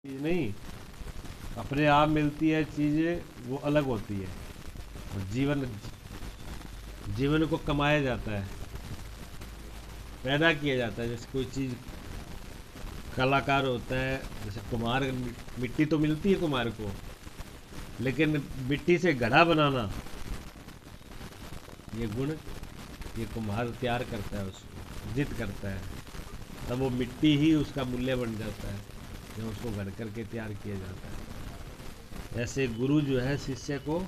चीज़ नहीं, अपने आप मिलती है चीज़ें वो अलग होती है। और जीवन जीवन को कमाया जाता है, पैदा किया जाता है। जैसे कोई चीज़ कलाकार होता है, जैसे कुम्हार, मिट्टी तो मिलती है कुम्हार को, लेकिन मिट्टी से घड़ा बनाना, ये गुण ये कुम्हार तैयार करता है, उसको जित करता है, तब वो मिट्टी ही उसका मूल्य बन जाता है जब उसको घड़ करके तैयार किया जाता है। ऐसे गुरु जो है शिष्य को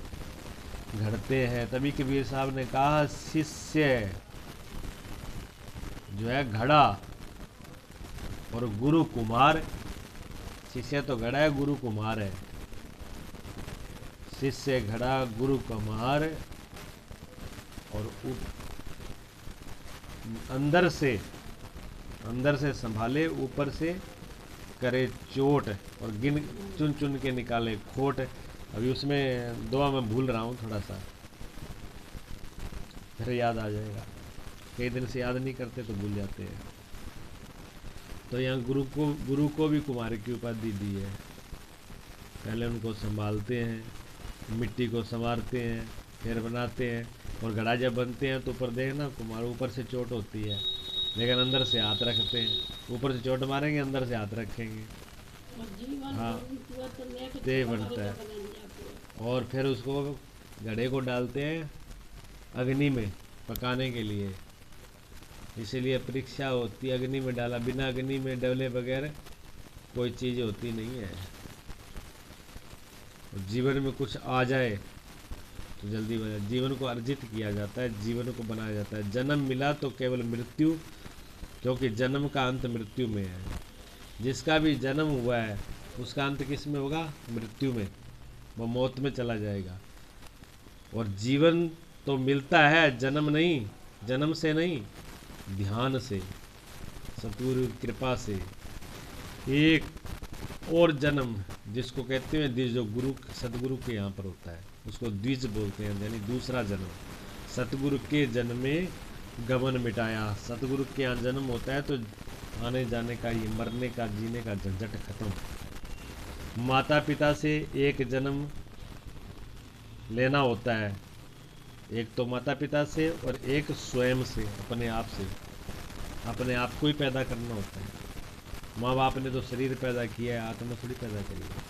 घड़ते हैं। तभी कबीर साहब ने कहा, शिष्य जो है घड़ा और गुरु कुम्हार। शिष्य तो घड़ा है, गुरु कुम्हार है। शिष्य घड़ा, गुरु कुम्हार। और अंदर से संभाले, ऊपर से करे चोट, और गिन चुन चुन के निकाले खोट। अभी उसमें दुआ मैं भूल रहा हूँ थोड़ा सा, फिर याद आ जाएगा। कई दिन से याद नहीं करते तो भूल जाते हैं। तो यहाँ गुरु को भी कुम्हार की उपाधि दी है। पहले उनको संभालते हैं, मिट्टी को संवारते हैं, फिर बनाते हैं। और घड़ा जब बनते हैं तो ऊपर देखना, कुम्हार ऊपर से चोट होती है, लेकिन अंदर से हाथ रखते हैं। ऊपर से चोट मारेंगे, अंदर से हाथ रखेंगे। हाँ, ते बनता है। और फिर उसको घड़े को डालते हैं अग्नि में पकाने के लिए। इसीलिए परीक्षा होती है, अग्नि में डाला, बिना अग्नि में डले बगैर कोई चीज़ होती नहीं है। जीवन में कुछ आ जाए तो जल्दी बना, जीवन को अर्जित किया जाता है, जीवन को बनाया जाता है। जन्म मिला तो केवल मृत्यु, क्योंकि जन्म का अंत मृत्यु में है। जिसका भी जन्म हुआ है उसका अंत किस में होगा? मृत्यु में। वो मौत में चला जाएगा। और जीवन तो मिलता है जन्म नहीं, जन्म से नहीं, ध्यान से, सतगुरु की कृपा से। एक और जन्म जिसको कहते हैं द्विज, जो गुरु सतगुरु के यहाँ पर होता है उसको द्विज बोलते हैं, यानी दूसरा जन्म। सतगुरु के जन्म में गमन मिटाया। सतगुरु के यहाँ जन्म होता है तो आने जाने का, ये मरने का, जीने का झंझट खत्म। माता पिता से एक जन्म लेना होता है, एक तो माता पिता से और एक स्वयं से, अपने आप से। अपने आप को ही पैदा करना होता है। माँ बाप ने तो शरीर पैदा किया है, आत्मा थोड़ी पैदा करी है।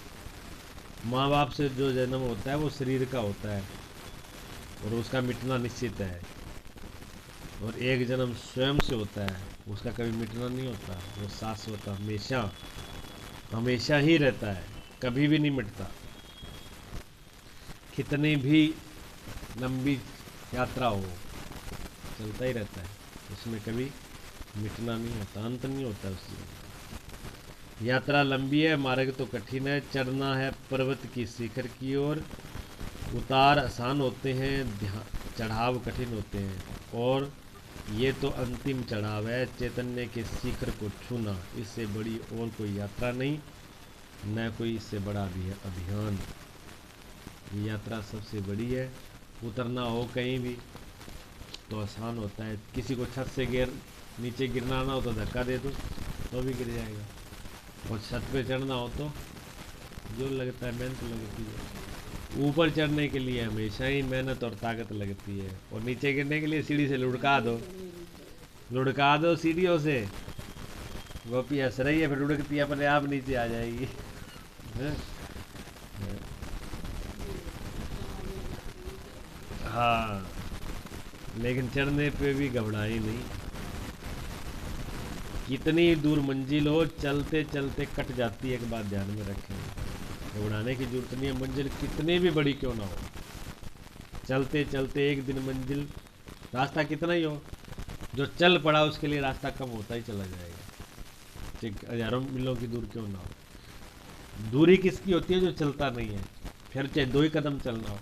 माँ बाप से जो जन्म होता है वो शरीर का होता है और उसका मिटना निश्चित है। और एक जन्म स्वयं से होता है, उसका कभी मिटना नहीं होता, वो शाश्वत हमेशा हमेशा ही रहता है, कभी भी नहीं मिटता। कितनी भी लंबी यात्रा हो, चलता ही रहता है, उसमें कभी मिटना नहीं होता, अंत नहीं होता उसमें। यात्रा लंबी है, मार्ग तो कठिन है, चढ़ना है पर्वत की शिखर की ओर। उतार आसान होते हैं, चढ़ाव कठिन होते हैं। और ये तो अंतिम चढ़ाव है, चैतन्य के शिखर को छूना। इससे बड़ी और कोई यात्रा नहीं, न कोई इससे बड़ा अभियान। ये यात्रा सबसे बड़ी है। उतरना हो कहीं भी तो आसान होता है। किसी को छत से नीचे गिरना ना हो तो धक्का दे दो तो भी गिर जाएगा। और छत पे चढ़ना हो तो जो लगता है, मेहनत लगती है। ऊपर चढ़ने के लिए हमेशा ही मेहनत और ताकत लगती है, और नीचे गिरने के लिए सीढ़ी से लुढ़का दो सीढ़ियों से। गोपी हंस रही है, फिर लुढ़कती है, अपने आप नीचे आ जाएगी। हाँ, लेकिन चढ़ने पे भी घबराई नहीं। कितनी दूर मंजिल हो, चलते चलते कट जाती है, एक बात ध्यान में रखें। घबराने की जरूरत नहीं है, मंजिल कितनी भी बड़ी क्यों ना हो। चलते चलते एक दिन मंजिल, रास्ता कितना ही हो, जो चल पड़ा उसके लिए रास्ता कम होता ही चला जाएगा, ठीक हजारों मीलों की दूर क्यों ना हो। दूरी किसकी होती है? जो चलता नहीं है। फिर चाहे 2 ही कदम चलना हो,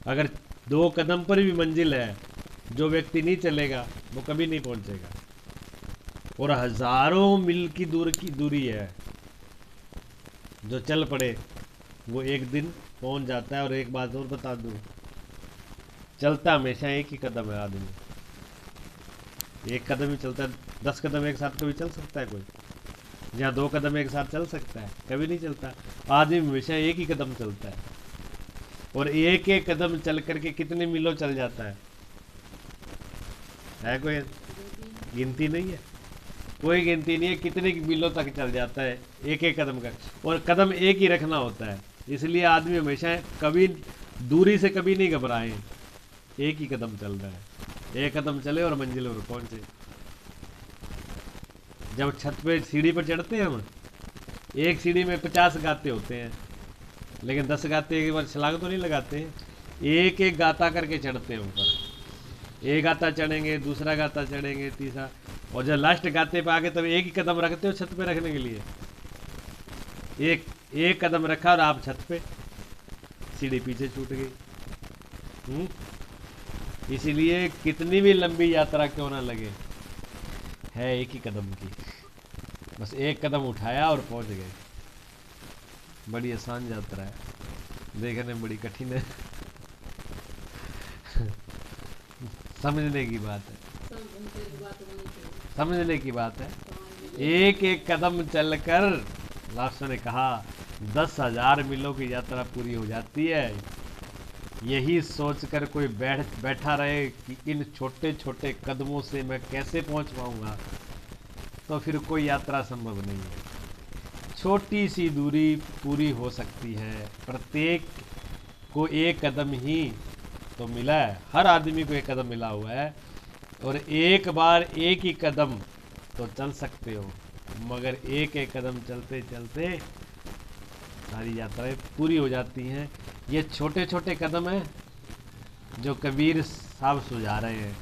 अगर 2 कदम पर भी मंजिल है, जो व्यक्ति नहीं चलेगा वो कभी नहीं पहुंचेगा। और हजारों मील की दूरी है, जो चल पड़े वो एक दिन पहुंच जाता है। और एक बात और बता दूं, चलता हमेशा एक ही कदम है आदमी। एक कदम ही चलता है, 10 कदम एक साथ कभी चल सकता है कोई? जहाँ 2 कदम एक साथ चल सकता है? कभी नहीं चलता। आदमी हमेशा एक ही कदम चलता है, और एक एक कदम चल करके कितने मीलों चल जाता है कोई गिनती नहीं है, कोई गिनती नहीं है कितने मीलों तक चल जाता है एक एक कदम का, और कदम एक ही रखना होता है। इसलिए आदमी हमेशा कभी दूरी से कभी नहीं घबराए, एक ही कदम चल रहा है, एक कदम चले और मंजिल पर पहुंचे। जब छत पे सीढ़ी पर चढ़ते हैं हम, एक सीढ़ी में 50 गाते होते हैं, लेकिन 10 गाते एक बार छलांग तो नहीं लगाते हैं, एक एक गाता करके चढ़ते हैं ऊपर। एक गाता चढ़ेंगे, दूसरा गाता चढ़ेंगे, तीसरा, और जब लास्ट गाते पे आगे तब एक ही कदम रखते हो छत पे रखने के लिए। एक कदम रखा और आप छत पे, सीढ़ी पीछे छूट गई। इसीलिए कितनी भी लंबी यात्रा क्यों ना लगे, है एक ही कदम की, बस एक कदम उठाया और पहुंच गए। बड़ी आसान यात्रा है, देखने में बड़ी कठिन है। समझने की बात है, समझने की बात है। एक एक कदम चलकर लास्ट ने कहा 10,000 मीलों की यात्रा पूरी हो जाती है। यही सोचकर कोई बैठा रहे कि इन छोटे छोटे कदमों से मैं कैसे पहुंच पाऊंगा, तो फिर कोई यात्रा संभव नहीं है। छोटी सी दूरी पूरी हो सकती है, प्रत्येक को एक कदम ही तो मिला है, हर आदमी को एक कदम मिला हुआ है, और एक बार एक ही कदम तो चल सकते हो, मगर एक एक कदम चलते चलते सारी यात्राएं पूरी हो जाती हैं। ये छोटे छोटे कदम हैं जो कबीर साहब सुझा रहे हैं।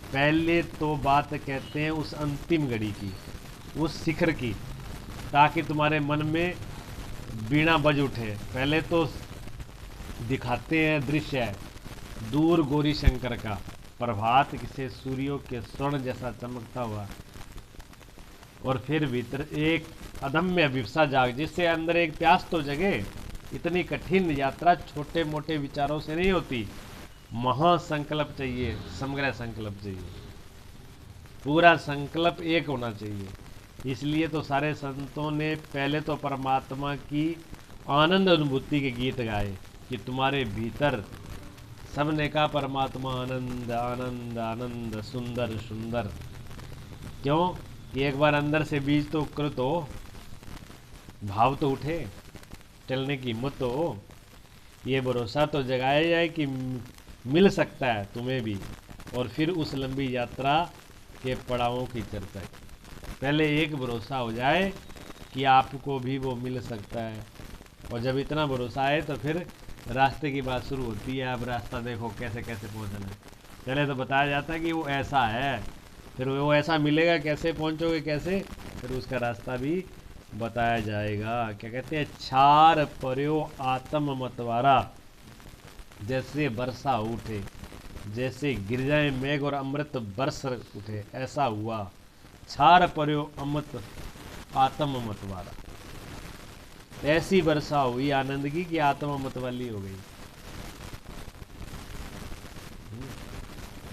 पहले तो बात कहते हैं उस अंतिम घड़ी की, उस शिखर की, ताकि तुम्हारे मन में बीणा बज उठे। पहले तो दिखाते हैं दृश्य है दूर गौरी शंकर का, प्रभात से सूर्यों के स्वर्ण जैसा चमकता हुआ, और फिर भीतर एक अदम्य अभिप्सा जाग, जिससे अंदर एक प्यास तो जगे। इतनी कठिन यात्रा छोटे मोटे विचारों से नहीं होती, महासंकल्प चाहिए, समग्र संकल्प चाहिए, पूरा संकल्प एक होना चाहिए। इसलिए तो सारे संतों ने पहले तो परमात्मा की आनंद अनुभूति के गीत गाए कि तुम्हारे भीतर, सबने कहा परमात्मा आनंद आनंद आनंद, सुंदर सुंदर। क्यों कि एक बार अंदर से बीज तो कृत हो, भाव तो उठे, चलने की हिम्मत तो हो, ये भरोसा तो जगाया जाए कि मिल सकता है तुम्हें भी, और फिर उस लंबी यात्रा के पड़ावों की चर्चा। पहले एक भरोसा हो जाए कि आपको भी वो मिल सकता है, और जब इतना भरोसा आए तो फिर रास्ते की बात शुरू होती है। अब रास्ता देखो कैसे कैसे पहुंचना है। पहले तो बताया जाता है कि वो ऐसा है, फिर वो ऐसा मिलेगा, कैसे पहुंचोगे कैसे, फिर उसका रास्ता भी बताया जाएगा। क्या कहते हैं, छार पर्यो आत्म मतवारा, जैसे वर्षा उठे, जैसे गिरजाएं मेघ और अमृत बरस उठे, ऐसा हुआ। छार पर्यो अमृत आत्म मतवारा, ऐसी वर्षा हुई आनंद की कि आत्मा मतवाली हो गई।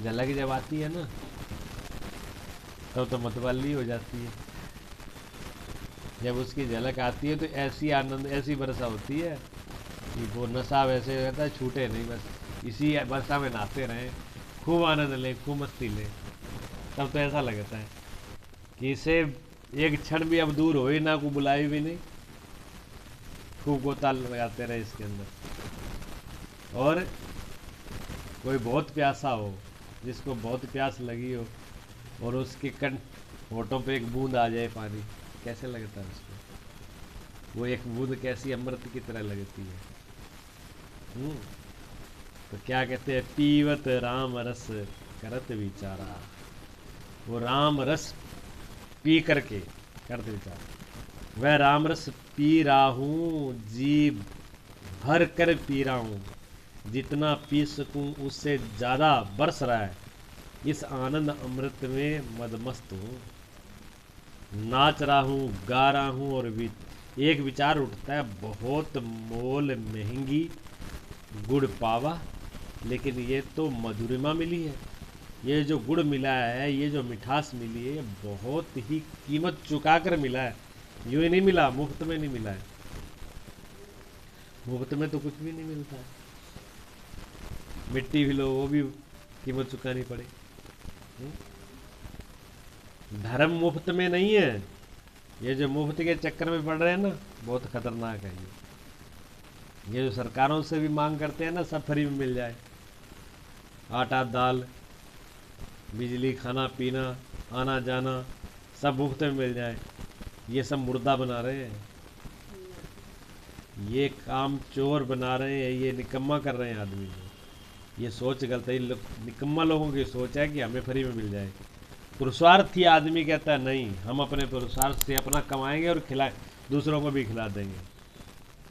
झलक जब आती है ना, तब तो मतवाली हो जाती है। जब उसकी झलक आती है तो ऐसी आनंद, ऐसी वर्षा होती है कि वो नशा वैसे रहता है, छूटे नहीं, बस इसी वर्षा में नहाते रहें, खूब आनंद लें, खूब मस्ती लें। तब तो ऐसा लगता है कि इसे एक क्षण भी अब दूर हो ही ना, को बुलाई भी नहीं, खूब गोता लगाते रहे इसके अंदर। और कोई बहुत प्यासा हो, जिसको बहुत प्यास लगी हो, और उसके होठों पे एक बूंद आ जाए पानी, कैसे लगता है उसको? वो एक बूंद कैसी अमृत की तरह लगती है। तो क्या कहते हैं, पीवत राम रस करत विचारा। वो राम रस पी करके करते विचार, वह राम रस पी रहा हूँ, जी भर कर पी रहा हूँ, जितना पी सकूँ उससे ज़्यादा बरस रहा है। इस आनंद अमृत में मदमस्त हूँ, नाच रहा हूँ, गा रहा हूँ। और एक विचार उठता है, बहुत मोल महंगी गुड़ पावा, लेकिन ये तो मधुरिमा मिली है, ये जो गुड़ मिला है, ये जो मिठास मिली है, बहुत ही कीमत चुका कर मिला है। यूं ही नहीं मिला, मुफ्त में नहीं मिला है। मुफ्त में तो कुछ भी नहीं मिलता है। मिट्टी भी लो, वो भी कीमत चुकानी पड़े। धर्म मुफ्त में नहीं है। ये जो मुफ्त के चक्कर में पड़ रहे हैं ना, बहुत खतरनाक है ये जो सरकारों से भी मांग करते हैं ना, सब फ्री में मिल जाए। आटा दाल, बिजली, खाना पीना, आना जाना सब मुफ्त में मिल जाए, ये सब मुर्दा बना रहे हैं। ये काम चोर बना रहे हैं, ये निकम्मा कर रहे हैं आदमी को। ये सोच गलत है। निकम्मा लोगों की सोच है कि हमें फ्री में मिल जाए। पुरुषार्थी आदमी कहता है नहीं, हम अपने पुरुषार्थ से अपना कमाएंगे और खिलाए, दूसरों को भी खिला देंगे।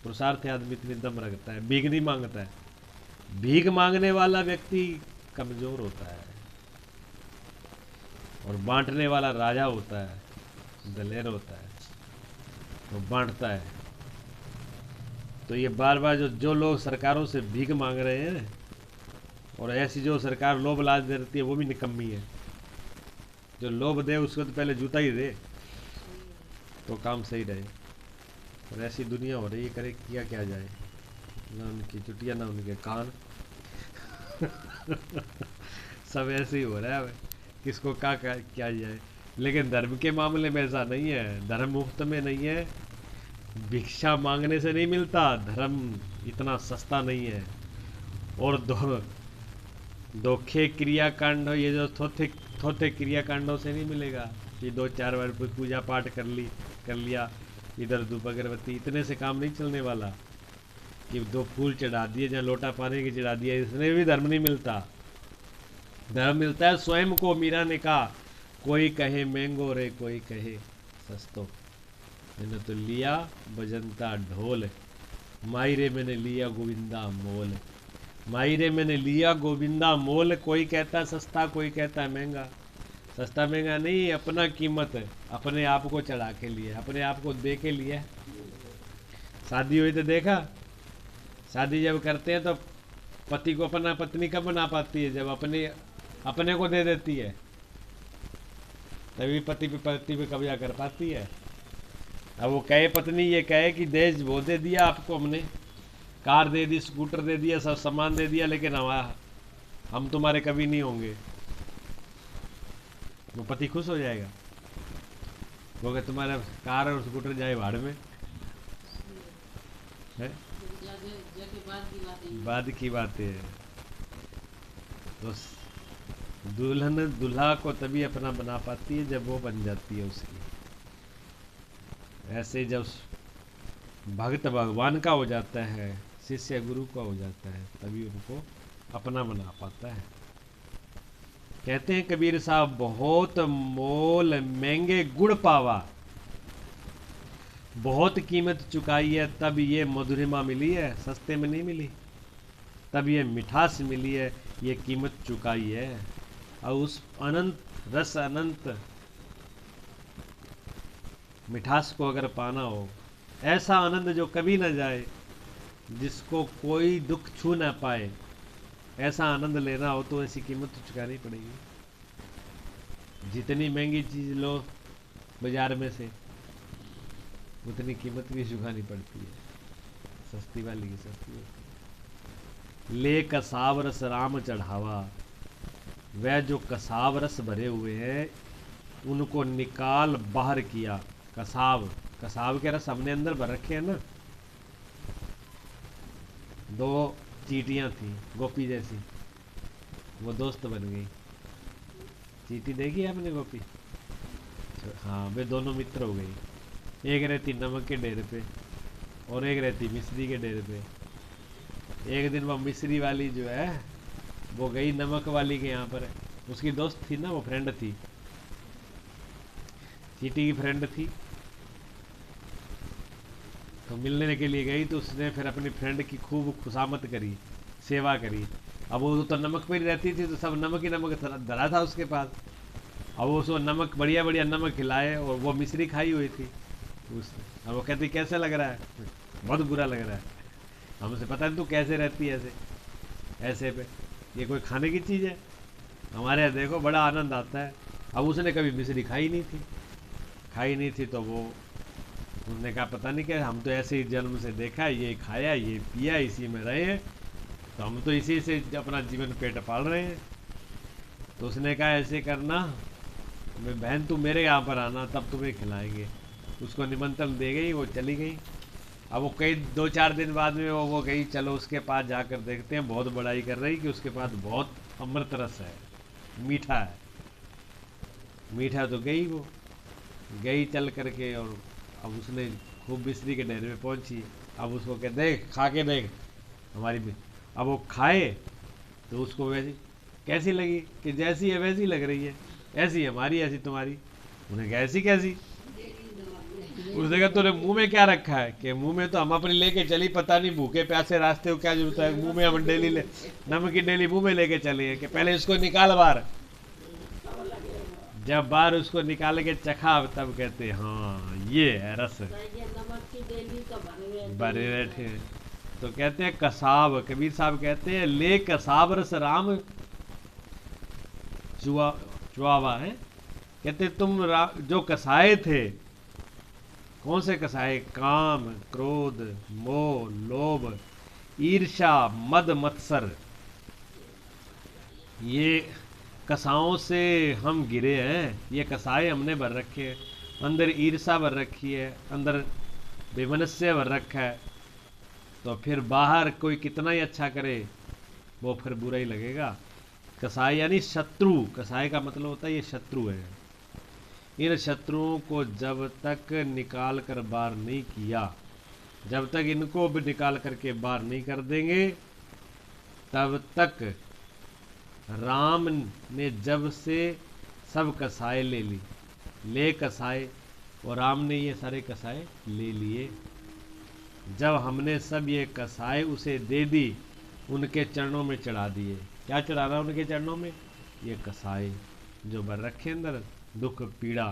पुरुषार्थी आदमी इतनी दम रखता है, भीख नहीं मांगता है। भीख मांगने वाला व्यक्ति कमजोर होता है, और बांटने वाला राजा होता है, दलेर होता है, वो बांटता है। तो ये बार बार जो लोग सरकारों से भीख मांग रहे हैं, और ऐसी जो सरकार लोभ लालच देती है, वो भी निकम्मी है। जो लोभ दे उसको तो पहले जूता ही दे, तो काम सही रहे। और ऐसी दुनिया हो रही है, करे किया क्या जाए, ना उनकी चुटिया ना उनके कान सब ऐसे ही हो रहा है। किसको क्या किया जाए। लेकिन धर्म के मामले में ऐसा नहीं है। धर्म मुफ्त में नहीं है, भिक्षा मांगने से नहीं मिलता। धर्म इतना सस्ता नहीं है। और धोखे क्रियाकांड, ये जो थोथे क्रियाकांडों से नहीं मिलेगा कि 2-4 बार पूजा पाठ कर लिया, इधर धूप अगरबत्ती, इतने से काम नहीं चलने वाला। कि 2 फूल चढ़ा दिए, जहाँ लोटा पानी की चढ़ा दिया, इसने भी धर्म नहीं मिलता। धर्म मिलता है स्वयं को। मीरा ने कहा, कोई कहे महंगो रे, कोई कहे सस्तो, मैंने तो लिया बजंता ढोल, माई रे मैंने लिया गोविंदा मोल। माई रे मैंने लिया गोविंदा मोल। कोई कहता है सस्ता, कोई कहता है महंगा। सस्ता महंगा नहीं, अपना कीमत अपने आप को चढ़ा के लिए, अपने आप को दे के लिए। शादी हुई तो देखा, शादी जब करते हैं तो पति को अपना पत्नी कब बना पाती है, जब अपने को दे देती है, तभी पति पे कब्जा कर पाती है। अब वो कहे, पत्नी ये कहे कि दहेज वो दे दिया आपको, हमने कार दे दी, स्कूटर दे दिया, सब सामान दे दिया, लेकिन हम तुम्हारे कभी नहीं होंगे, वो पति खुश हो जाएगा। वो कहे तुम्हारा कार और स्कूटर जाए भाड़ में है, बाद की बात है। तो दुल्हन दूल्हा को तभी अपना बना पाती है जब वो बन जाती है उसकी। ऐसे जब भक्त भगवान का हो जाता है, शिष्य गुरु का हो जाता है, तभी उनको अपना बना पाता है। कहते हैं कबीर साहब, बहुत मोल महंगे गुड़ पावा, बहुत कीमत चुकाई है तब ये मधुरिमा मिली है, सस्ते में नहीं मिली। तब ये मिठास मिली है, ये कीमत चुकाई है। और उस अनंत रस, अनंत मिठास को अगर पाना हो, ऐसा आनंद जो कभी ना जाए, जिसको कोई दुख छू ना पाए, ऐसा आनंद लेना हो तो ऐसी कीमत तो चुकानी पड़ेगी। जितनी महंगी चीज लो बाजार में से, उतनी कीमत भी चुकानी पड़ती है। सस्ती वाली की सस्ती होती है। ले कसाव रस राम चढ़ावा, वह जो कसाव रस भरे हुए हैं उनको निकाल बाहर किया। कसाव के रस हमने अंदर भर रखे हैं ना। 2 चींटियां थी गोपी जैसी, वो दोस्त बन गई। चींटी देखी आपने गोपी? हाँ, वे दोनों मित्र हो गई। एक रहती नमक के डेरे पे और एक रहती मिश्री के डेरे पे। एक दिन वो मिश्री वाली जो है वो गई नमक वाली के यहाँ पर। उसकी दोस्त थी ना, वो फ्रेंड थी, चींटी की फ्रेंड थी। तो मिलने के लिए गई तो उसने फिर अपनी फ्रेंड की खूब खुशामद करी, सेवा करी। अब वो तो नमक पर ही रहती थी, तो सब नमक ही नमक धरा था उसके पास। अब वो उसको नमक, बढ़िया बढ़िया नमक खिलाए, और वो मिश्री खाई हुई थी उसने। अब वो कहती कैसे लग रहा है? बहुत बुरा लग रहा है। हमसे पता नहीं तू कैसे रहती है ऐसे पे, ये कोई खाने की चीज़ है? हमारे यहाँ देखो बड़ा आनंद आता है। अब उसने कभी मिश्री खाई नहीं थी तो वो उन्होंने कहा पता नहीं क्या, हम तो ऐसे ही जन्म से देखा, ये खाया ये पिया, इसी में रहे हैं, तो हम तो इसी से अपना जीवन पेट पाल रहे हैं। तो उसने कहा ऐसे करना, मैं बहन तू मेरे यहाँ पर आना, तब तुम्हें खिलाएंगे। उसको निमंत्रण दे गई, वो चली गई। अब वो कई 2-4 दिन बाद में वो गई, चलो उसके पास जाकर देखते हैं, बहुत बड़ाई कर रही कि उसके पास बहुत अमृत रस है, मीठा है। मीठा तो गई, वो गई चल करके, और अब उसने खूब बिस्री के डेरे में पहुंची। अब उसको कह देख खा के देख हमारी भी। अब वो खाए तो उसको वैसी कैसी लगी कि जैसी है वैसी लग रही है, ऐसी हमारी ऐसी तुम्हारी। उन्हें कहा ऐसी कैसी? उसने कहा तूने मुंह में क्या रखा है? कि मुंह में तो हम अपनी लेके चली, पता नहीं भूखे प्यासे रास्ते को क्या जरूरत है, मुंह में हम डेली ले नमक की डेली मुंह में लेके चले हैं कि पहले इसको निकाल बाहर। जब बाहर उसको निकाल के चखा, तब कहते हाँ ये है रस, भरे बैठे। तो कहते हैं कसाब, कबीर साहब कहते हैं ले कसाब रस राम चुआवा है। कहते तुम जो कसाए थे, कौन से कसाए? काम, क्रोध, मोह, लोभ, ईर्ष्या, मद, मत्सर, ये कसाओं से हम गिरे हैं। ये कसाए हमने भर रखे हैं, अंदर ईर्ष्या भर रखी है, अंदर बेमनस्य भर रखा है। तो फिर बाहर कोई कितना ही अच्छा करे, वो फिर बुरा ही लगेगा। कसाई यानी शत्रु, कसाई का मतलब होता है ये शत्रु है। इन शत्रुओं को जब तक निकाल कर बाहर नहीं किया, जब तक इनको भी निकाल करके बाहर नहीं कर देंगे, तब तक राम ने जब से सब कसाए ले कसाए, और राम ने ये सारे कसाए ले लिए। जब हमने सब ये कसाए उसे दे दी, उनके चरणों में चढ़ा दिए। क्या चढ़ाना उनके चरणों में? ये कसाए जो भर रखे अंदर, दुख पीड़ा,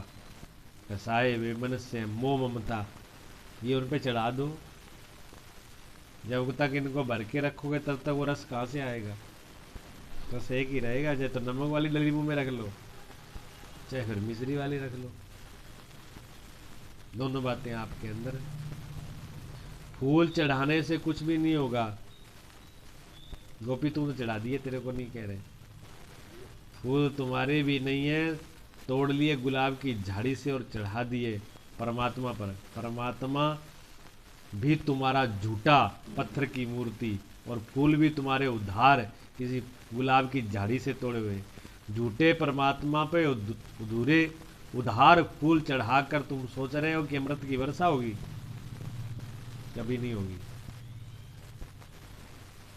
कसाए बेमनस्य, मोह ममता, ये उन पे चढ़ा दो। जब तक इनको भर के रखोगे तब तक वो रस कहाँ से आएगा? रस एक ही रहेगा, चाहे तो नमक वाली डली मुंह में रख लो, चाहे फिर मिश्री वाली रख लो, दोनों बातें आपके अंदर। फूल चढ़ाने से कुछ भी नहीं होगा। गोपी तुमने चढ़ा दिए, तेरे को नहीं कह रहे। फूल तुम्हारे भी नहीं है, तोड़ लिए गुलाब की झाड़ी से और चढ़ा दिए परमात्मा पर। परमात्मा भी तुम्हारा झूठा पत्थर की मूर्ति, और फूल भी तुम्हारे उधार किसी गुलाब की झाड़ी से तोड़े हुए। झूठे परमात्मा पे अधूरे उधार फूल चढ़ाकर तुम सोच रहे हो कि अमृत की वर्षा होगी? कभी नहीं होगी।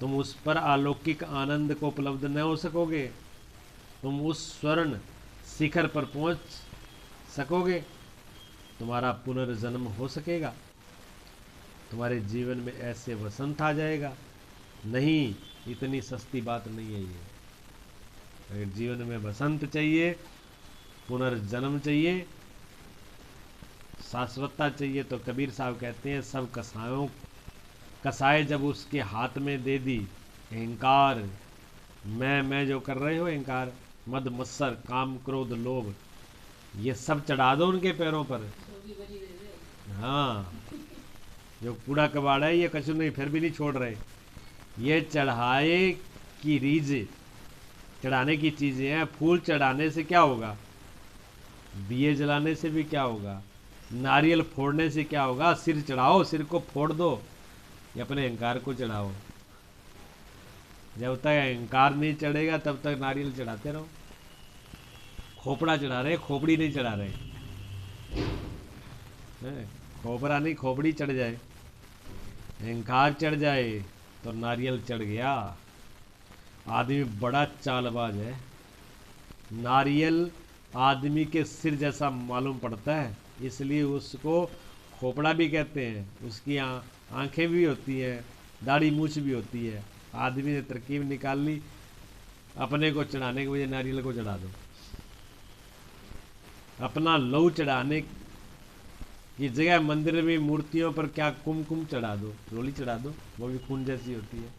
तुम उस पर अलौकिक आनंद को उपलब्ध न हो सकोगे, तुम उस स्वर्ण शिखर पर पहुंच सकोगे, तुम्हारा पुनर्जन्म हो सकेगा, तुम्हारे जीवन में ऐसे वसंत आ जाएगा। नहीं, इतनी सस्ती बात नहीं है ये। अगर जीवन में वसंत चाहिए, पुनर्जन्म चाहिए, शाश्वतता चाहिए, तो कबीर साहब कहते हैं सब कसाए जब उसके हाथ में दे दी, अहंकार, मैं जो कर रहे हो, अहंकार, मद मत्सर, काम, क्रोध, लोभ, ये सब चढ़ा दो उनके पैरों पर। हाँ, जो कूड़ा कबाड़ा है ये कछु नहीं, फिर भी नहीं छोड़ रहे। ये चढ़ाए की रीज, चढ़ाने की चीजें हैं। फूल चढ़ाने से क्या होगा? दिए जलाने से भी क्या होगा? नारियल फोड़ने से क्या होगा? सिर चढ़ाओ, सिर को फोड़ दो, ये अपने अहंकार को चढ़ाओ। जब तक अहंकार नहीं चढ़ेगा तब तक नारियल चढ़ाते रहो। खोपड़ा चढ़ा रहे, खोपड़ी नहीं चढ़ा रहे। खोपड़ा नहीं, खोपड़ी चढ़ जाए, अहंकार चढ़ जाए तो नारियल चढ़ गया। आदमी बड़ा चालबाज है। नारियल आदमी के सिर जैसा मालूम पड़ता है, इसलिए उसको खोपड़ा भी कहते हैं। उसकी आंखें भी होती हैं, दाढ़ी मूछ भी होती है। आदमी ने तरकीब निकाल ली, अपने को चढ़ाने के वजह नारियल को चढ़ा दो। अपना लहू चढ़ाने की जगह मंदिर में मूर्तियों पर क्या कुमकुम चढ़ा दो, रोली चढ़ा दो, वो भी खून जैसी होती है।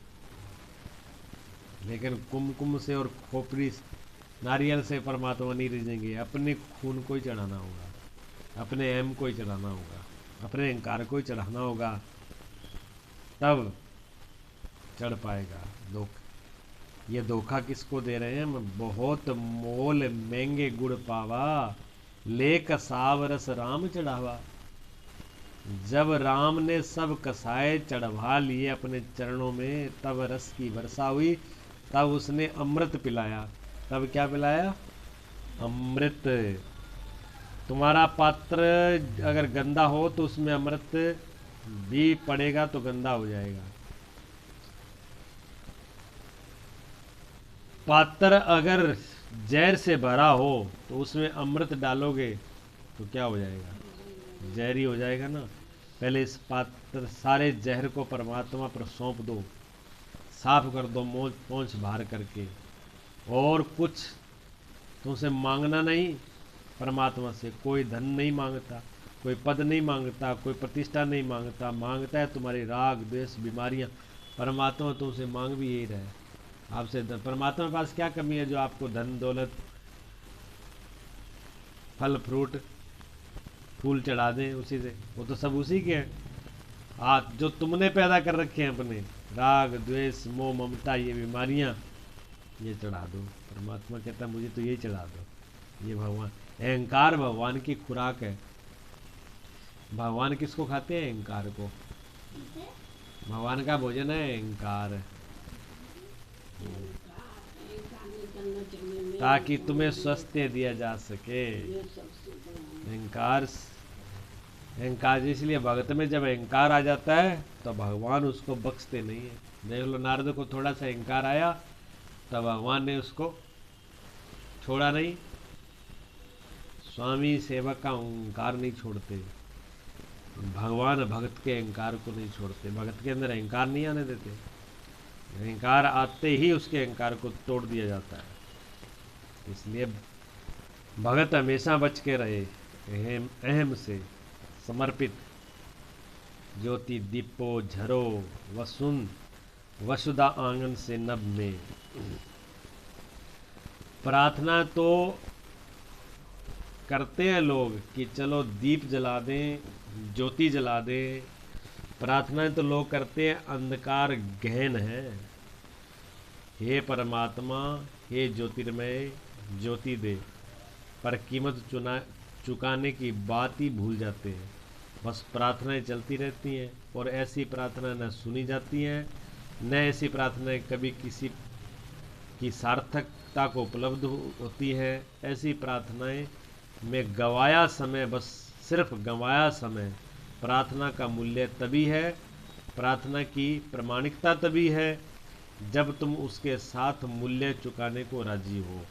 लेकिन कुमकुम से और खोपड़ी नारियल से परमात्मा नहीं रिझेंगे। अपने खून को ही चढ़ाना होगा, अपने एम को ही चढ़ाना होगा, अपने अहंकार को ही चढ़ाना होगा, तब चढ़ पाएगा। ये धोखा किसको दे रहे हैं? मैं बहुत मोल महंगे गुड़ पावा, ले कसाव रस राम चढ़ावा। जब राम ने सब कसाए चढ़वा लिए अपने चरणों में, तब रस की वर्षा हुई, तब उसने अमृत पिलाया। तब क्या पिलाया? अमृत। तुम्हारा पात्र अगर गंदा हो तो उसमें अमृत भी पड़ेगा तो गंदा हो जाएगा। पात्र अगर जहर से भरा हो तो उसमें अमृत डालोगे तो क्या हो जाएगा? जहरी हो जाएगा ना। पहले इस पात्र सारे जहर को परमात्मा पर सौंप दो, साफ कर दो पोंछ बाहर करके, और कुछ तुमसे मांगना नहीं। परमात्मा से कोई धन नहीं मांगता, कोई पद नहीं मांगता, कोई प्रतिष्ठा नहीं मांगता। मांगता है तुम्हारी राग द्वेष बीमारियां। परमात्मा तुमसे मांग भी यही रहे आपसे। परमात्मा के पास क्या कमी है जो आपको धन दौलत फल फ्रूट फूल चढ़ा दें उसी से? वो तो सब उसी के हैं। जो तुमने पैदा कर रखे हैं अपने राग द्वेष मोह ममता, ये बीमारियां, ये चढ़ा दो। परमात्मा कहता है मुझे तो यही चढ़ा दो। ये भगवान, अहंकार भगवान की खुराक है। भगवान किसको खाते हैं? अहंकार को। भगवान का भोजन है अहंकार, ताकि तुम्हें स्वास्थ्य दिया जा सके। अहंकार इसलिए भगत में जब अहंकार आ जाता है तो भगवान उसको बख्शते नहीं है। देख लो, नारद को थोड़ा सा अहंकार आया तो भगवान ने उसको छोड़ा नहीं। स्वामी सेवक का अहंकार नहीं छोड़ते, भगवान भक्त के अहंकार को नहीं छोड़ते। भक्त के अंदर अहंकार नहीं आने देते। अहंकार आते ही उसके अहंकार को तोड़ दिया जाता है। इसलिए भगत हमेशा बच के रहे अहम से। समर्पित ज्योति दीपो झरो वसुन वसुधा आंगन से नभ में। प्रार्थना तो करते हैं लोग कि चलो दीप जला दें, ज्योति जला दें। प्रार्थना तो लोग करते हैं, अंधकार गहन है। हे परमात्मा, हे ज्योतिर्मय ज्योति दे, पर कीमत चुकाने की बात ही भूल जाते हैं। बस प्रार्थनाएं चलती रहती हैं, और ऐसी प्रार्थना न सुनी जाती हैं, न ऐसी प्रार्थनाएं कभी किसी की सार्थकता को उपलब्ध होती है। ऐसी प्रार्थनाएं में गवाया समय, बस सिर्फ गवाया समय। प्रार्थना का मूल्य तभी है, प्रार्थना की प्रामाणिकता तभी है जब तुम उसके साथ मूल्य चुकाने को राजी हो।